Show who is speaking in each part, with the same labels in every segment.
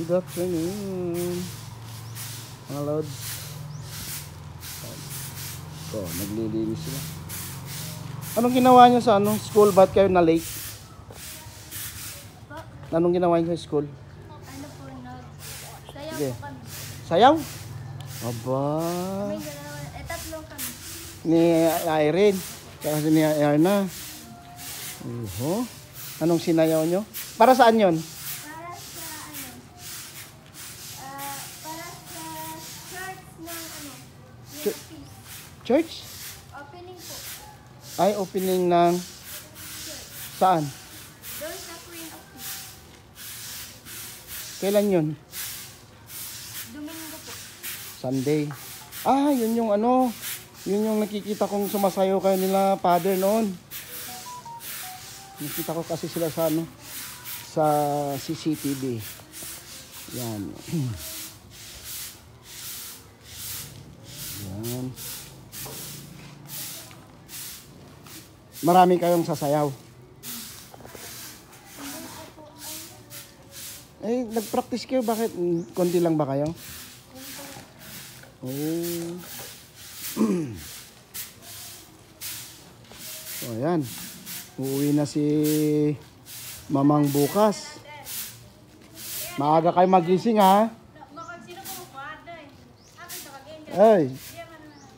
Speaker 1: Good afternoon, mga lods. So, naglilinis sila. Anong ginawa niyo sa school? Ba't kayo na late? Anong ginawa niyo sa school?
Speaker 2: Ano po, nagsayaw
Speaker 1: Sige.
Speaker 2: po kami.
Speaker 1: Sayaw? Aba.
Speaker 2: May dalawa, tatlong kami.
Speaker 1: Ni Irene. Kasi ni Erna. Anong sinayaw nyo? Para saan yon?
Speaker 2: Para sa para sa church ng
Speaker 1: Ch-
Speaker 2: Peace.
Speaker 1: Church?
Speaker 2: Opening po.
Speaker 1: Ay, opening ng... Saan?
Speaker 2: Doon sa Queen of Peace.
Speaker 1: Kailan yun?
Speaker 2: Domingo po.
Speaker 1: Sunday. Ah, yun yung yun yung nakikita kong sumasayaw kayo nila, Father, noon. Nakita ko kasi sila sa sa CCTV. Yan. Yan. Marami kayong sasayaw. Eh, nag-practice kayo, bakit? Konti lang ba kayo? Oh. So, ayan. Uuwi na si Mamang bukas. Maaga kayo magising, ha? Ay,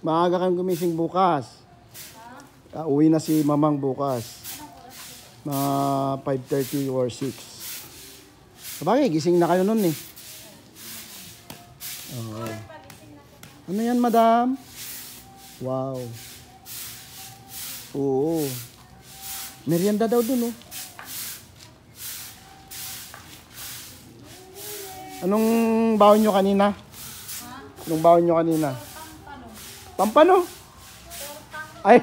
Speaker 1: maaga kayong gumising bukas. Uwi na si Mamang bukas. 5:30 or 6. Sabagay, gising na kayo nun, eh. Oh. Ano yan, madam? Wow. Oo. Merienda daw dun, oh. Anong baon nyo kanina? Anong baon nyo kanina? Pampano? Ay,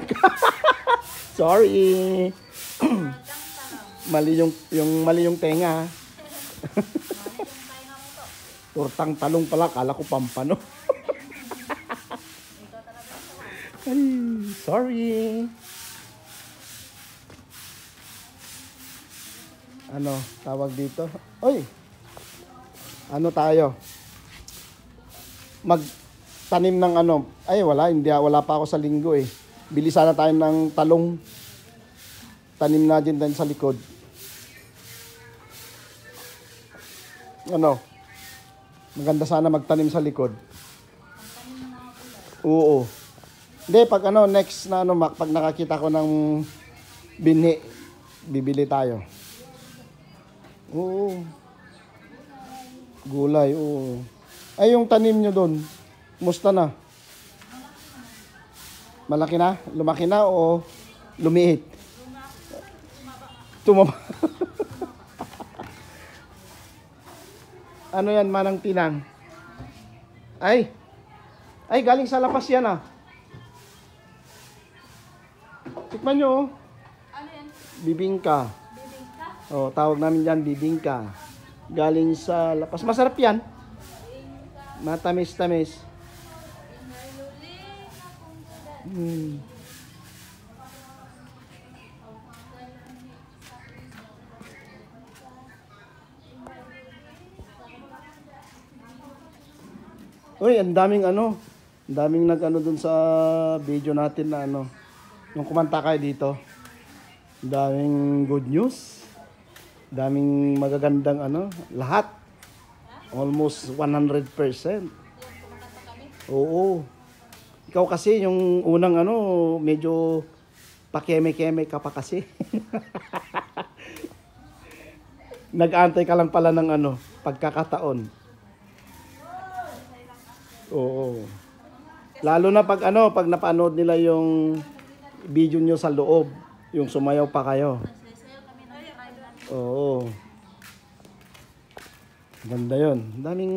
Speaker 1: sorry. Mali yung tenga. Tortang talong pala, kala ko pampano. Ay, sorry. Ano, tawag dito? Oy! Ano tayo? Magtanim ng Ay, wala pa ako sa linggo, eh. Bili sana tayo ng talong. Tanim na din sa likod. Maganda sana magtanim sa likod. Oo. Hindi, pag next na pag nakakita ko ng binhi, bibili tayo. Oo. Gulay, oo. Ay, yung tanim nyo doon, musta na? Malaki na? Lumaki na o lumiit? Tumaba. Ano yan, manang tinang? Ay, galing sa lapas yan, ah. Tikman nyo, oh.
Speaker 2: Ano yan?
Speaker 1: Bibingka.
Speaker 2: Bibingka?
Speaker 1: Oh, tawag namin dyan, bibingka. Galing sa lapas. Masarap yan. Matamis-tamis. Uy, ang daming dun sa video natin na yung kumanta kayo dito. Ang daming good news. Daming magagandang lahat. Almost 100%. Oo. Ikaw kasi yung unang medyo pakeme-keme ka pa kasi. Nag-aantay ka lang pala ng pagkakataon. Oo. Lalo na pag napanood nila yung video nyo sa loob, yung sumayaw pa kayo. Oo. Ganda yun. Daming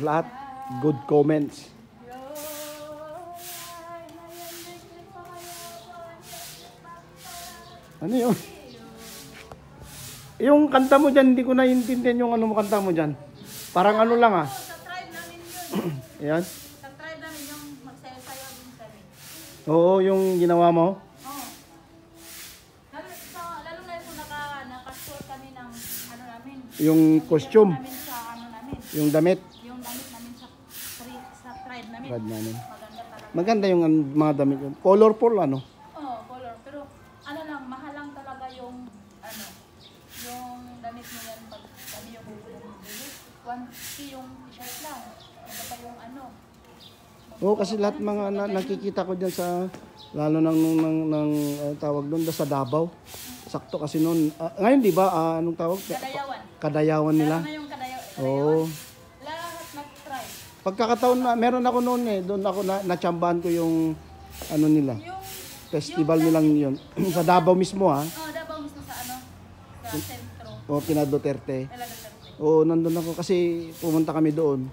Speaker 1: lahat good comments. Ano yun? Yung kanta mo dyan, hindi ko naiintindihan yung kanta mo dyan. Parang lang, ah.
Speaker 2: Sa tribe namin yun.
Speaker 1: Ayan.
Speaker 2: Sa tribe namin yung magsayaw din kami.
Speaker 1: Oo, yung ginawa mo.
Speaker 2: Lalo na yung naka-store kami ng namin.
Speaker 1: Yung costume,
Speaker 2: namin sa ano namin.
Speaker 1: yung damit.
Speaker 2: Yung damit namin sa tribe namin.
Speaker 1: Rad namin.
Speaker 2: Maganda talaga.
Speaker 1: Maganda yung mga damit. Colorful ano.
Speaker 2: Oo, color. Pero ano lang, mahal lang talaga yung ano, yung damit mo yan pag ano yung bibili. 150 yung t-shirt lang. Ano pa yung ano.
Speaker 1: Oo, kasi lahat mga nakikita ko diyan sa lalo ng tawag doon sa Davao. Sakto kasi noon. Ngayon 'di ba anong tawag?
Speaker 2: Kadayawan.
Speaker 1: Kadayawan nila.
Speaker 2: Lalo na yung kadayawan.
Speaker 1: Oo.
Speaker 2: Lahat nag-try.
Speaker 1: Pagkakataon na meron ako noon doon ako natsambahan ko yung ano nila.
Speaker 2: Yung
Speaker 1: Festival nilang 'yon sa Davao mismo ha.
Speaker 2: Davao mismo sa ano, sa sentro.
Speaker 1: O Pina Duterte.
Speaker 2: Talaga Duterte.
Speaker 1: Oo, nandun ako kasi pumunta kami doon.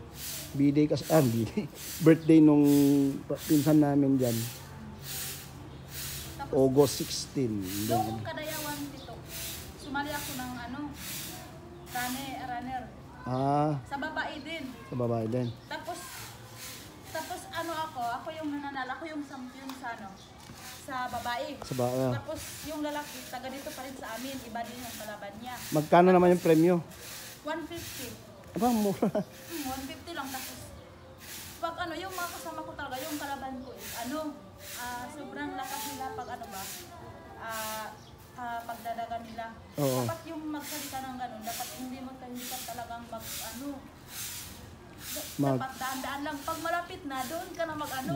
Speaker 1: B-day kasi, B-day. Birthday nung pinsan namin dyan.
Speaker 2: Tapos,
Speaker 1: August 16.
Speaker 2: yung kadayawan dito, sumali ako ng ano, runner. Sa babae din.
Speaker 1: Sa babae din.
Speaker 2: Tapos ano ako yung nananalo, ako yung champion sa ano, sa babae.
Speaker 1: Sa babae.
Speaker 2: Tapos yung lalaki, taga dito pa rin sa amin, iba din yung kalaban niya.
Speaker 1: Magkano naman yung premyo?
Speaker 2: 150.
Speaker 1: Aba, mura.
Speaker 2: 150 lang. Tapos, pag ano, yung mga kasama ko talaga, yung kalaban ko is, ano, sobrang lakas nila pag ano ba, pagdadagan nila.
Speaker 1: Oo.
Speaker 2: Dapat yung magsalita ng ganun, dapat hindi ka talagang dapat daan-daan lang. Pag malapit na, doon ka na mag-ano.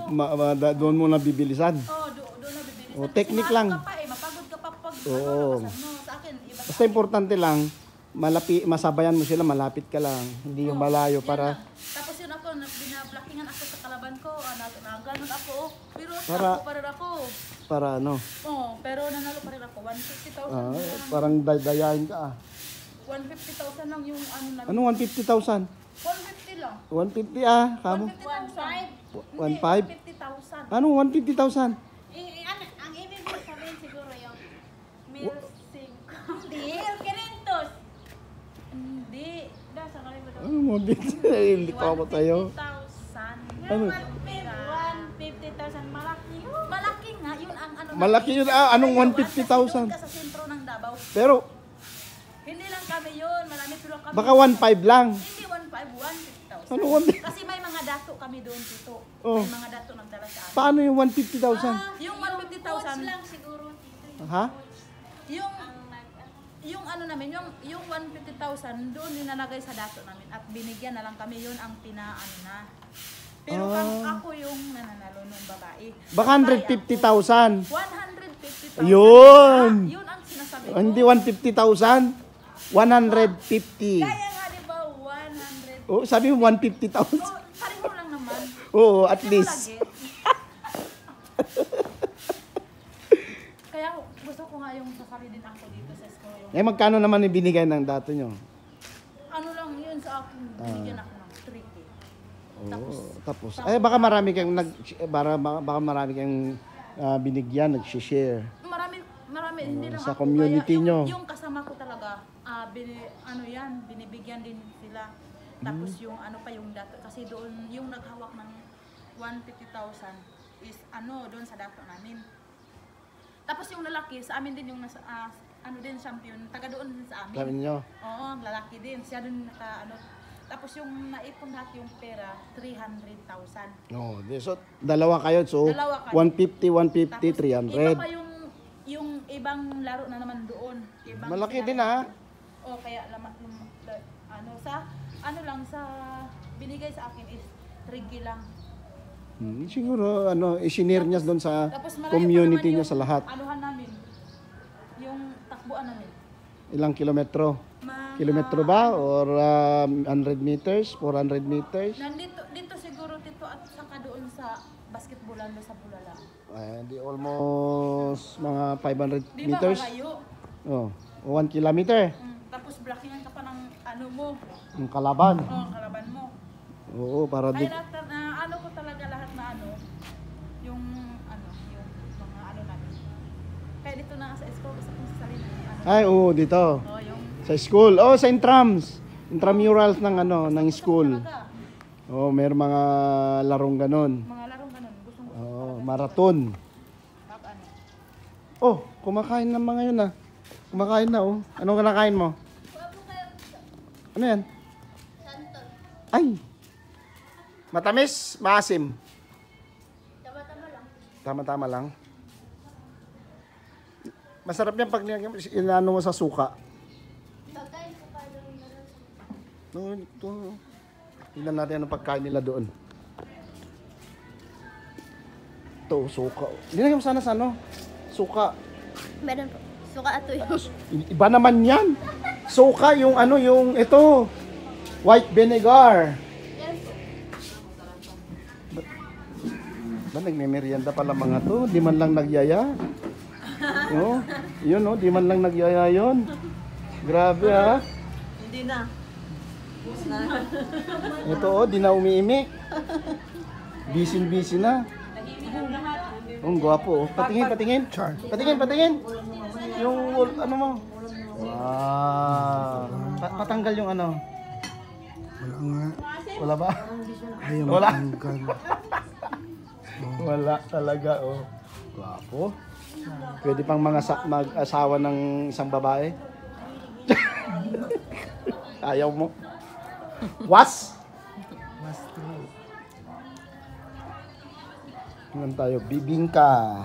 Speaker 1: Doon mo na bibilisan.
Speaker 2: Doon na bibilis.
Speaker 1: O, technique lang.
Speaker 2: Mapagod ka pa pag
Speaker 1: Oo.
Speaker 2: labasan mo. Sa akin, iba
Speaker 1: Basta importante lang, masabayan mo sila, malapit ka lang. Hindi yung malayo
Speaker 2: yan
Speaker 1: para...
Speaker 2: lang. Tapos yun ako, binablockingan ako sa kalaban ko. Naganon ako. Pero
Speaker 1: Para-
Speaker 2: ako pa rin ako.
Speaker 1: Para ano,
Speaker 2: Pero nanalo pa rin ako. 150,000 lang.
Speaker 1: parang dayahin ka
Speaker 2: 150,000 lang yung ano namin.
Speaker 1: Anong 150,000?
Speaker 2: 150 lang.
Speaker 1: 150 kamo?
Speaker 2: 150,000.
Speaker 1: 1.5?
Speaker 2: 150,000.
Speaker 1: Anong 150,000?
Speaker 2: Ang ibig mo sabihin siguro yung milsing. Hindi. 500. Hindi. Nasa kalimutan.
Speaker 1: Ano mo, hindi ko ako tayo.
Speaker 2: 150,000.
Speaker 1: Ano?
Speaker 2: 150,000. Malaki yun. Malaki nga. Yun ang ano.
Speaker 1: Malaki yun. Anong
Speaker 2: Doon
Speaker 1: 150,000?
Speaker 2: ka sa sentro ng Davao.
Speaker 1: Pero,
Speaker 2: Hindi lang kami yun. Marami pero kami.
Speaker 1: baka 1.5 lang.
Speaker 2: Hindi 150,000.
Speaker 1: Ano 1?
Speaker 2: Kasi may mga dato kami doon dito.
Speaker 1: Oh.
Speaker 2: May mga dato nagdala sa amin.
Speaker 1: Paano yung 150,000?
Speaker 2: Yung 150,000
Speaker 3: lang siguro dito.
Speaker 1: Ha?
Speaker 2: yung ano namin, yung 150,000 doon nilalagay sa dato namin at binigyan na lang kami, yun ang pinaano na. Pero ako yung nananalo ng babae.
Speaker 1: Baka 150,000.
Speaker 2: 150,000.
Speaker 1: Yun!
Speaker 2: Yun ang sinasabi ko.
Speaker 1: Hindi 150,000. 150.
Speaker 2: Kaya nga di ba 100.
Speaker 1: Oh, sabi mo 150,000.
Speaker 2: Pareho lang naman.
Speaker 1: Oo, at
Speaker 2: Hindi mo
Speaker 1: least.
Speaker 2: lagi. Kaya gusto ko nga yung sasali din ako dito sa school. Yung,
Speaker 1: Magkano naman yung binigay ng dato nyo?
Speaker 2: ano lang yun sa akin, binigyan ako ng 3K.
Speaker 1: Tapos, baka marami kang baka marami kang binigyan, nag-share.
Speaker 2: Marami, hindi lang
Speaker 1: sa
Speaker 2: ako.
Speaker 1: community
Speaker 2: Kaya
Speaker 1: nyo.
Speaker 2: Yung kasama ko talaga, binibigyan din sila. Tapos yung ano pa yung dato, kasi doon yung naghawak ng 150,000 is doon sa dato namin. Tapos yung lalaki, sa amin din yung nasa, din champion, taga doon din sa amin.
Speaker 1: Sabi nyo.
Speaker 2: Oo, lalaki din. Siya din tapos yung naipon lahat yung pera, 300,000.
Speaker 1: No, so dalawa kayo. So
Speaker 2: Dalawa kayo.
Speaker 1: 150, 150,
Speaker 2: Tapos, iba
Speaker 1: 300.
Speaker 2: pa yung ibang laro na naman doon. Ibang
Speaker 1: Malaki
Speaker 2: sila-
Speaker 1: din ha.
Speaker 2: kaya sa binigay sa akin is 3G lang.
Speaker 1: Siguro isinir niya doon sa
Speaker 2: Tapos malayo pa
Speaker 1: community
Speaker 2: naman
Speaker 1: niya
Speaker 2: yung
Speaker 1: sa lahat.
Speaker 2: Anuhan namin. Yung takbuan namin.
Speaker 1: Ilang kilometro? Kilometro ba? Or 100 meters? 400 meters?
Speaker 2: Dito siguro dito at saka doon sa basketballan doon sa Bulala.
Speaker 1: Di almost mga 500
Speaker 2: Di ba
Speaker 1: meters.
Speaker 2: malayo?
Speaker 1: Oh, 1 kilometer.
Speaker 2: Tapos blockingan ka pa ng ano mo.
Speaker 1: Yung kalaban.
Speaker 2: Kalaban mo.
Speaker 1: Oo, para di...
Speaker 2: Kaya ano ko talaga lahat na yung mga namin. Kaya dito na sa school, gusto kong sasalin
Speaker 1: Ay, oo, dito.
Speaker 2: yung
Speaker 1: Sa school. Oh, sa intrams. Intramurals ng ng school.
Speaker 2: talaga,
Speaker 1: Oh, may mga larong ganon.
Speaker 2: mga larong ganun. Gustong
Speaker 1: Oh, marathon. Oh, kumakain na mga yun ah. Kumakain na oh. Anong kinakain mo? Ano yan?
Speaker 3: Santon.
Speaker 1: Ay! Matamis, maasim.
Speaker 3: Tama-tama lang.
Speaker 1: Tama-tama lang. Masarap yan pag inano mo sa suka.
Speaker 3: Pagkain ko pa lang meron.
Speaker 1: No, ito. Tingnan natin anong pagkain nila doon. Ito, suka. Nilagay mo sana sa ano? Suka.
Speaker 3: Meron po. Suka ato yun.
Speaker 1: Iba naman yan. Suka yung ano, yung ito. White vinegar.
Speaker 3: Meron po.
Speaker 1: Ba, nagme-merienda pala mga to. Di man lang nagyaya. No? Yun, no? Di man lang nagyaya yun. Grabe, ha?
Speaker 4: Hindi na.
Speaker 1: Ito, oh, di na umiimik. Busy na. Ang gwapo, oh. Patingin, patingin. Patingin, patingin. Yung, ano mo? Wow. Patanggal yung ano.
Speaker 5: Wala nga.
Speaker 1: Wala ba?
Speaker 5: Ayaw
Speaker 1: Wala.
Speaker 5: matanggal.
Speaker 1: Wala talaga, oh. Gwapo. Pwede pang mga mag-asawa ng isang babae. Ayaw mo. Was? Tingnan tayo, bibingka.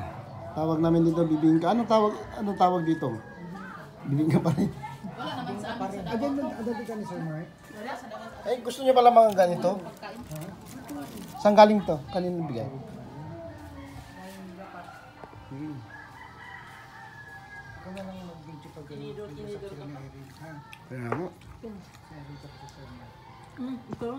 Speaker 1: Tawag namin dito bibingka. Anong tawag dito? Bibingka pa rin. Ay, gusto niyo pala mga ganito? Saan galing to? Kanino bigay? Kaya mo.
Speaker 4: Ito.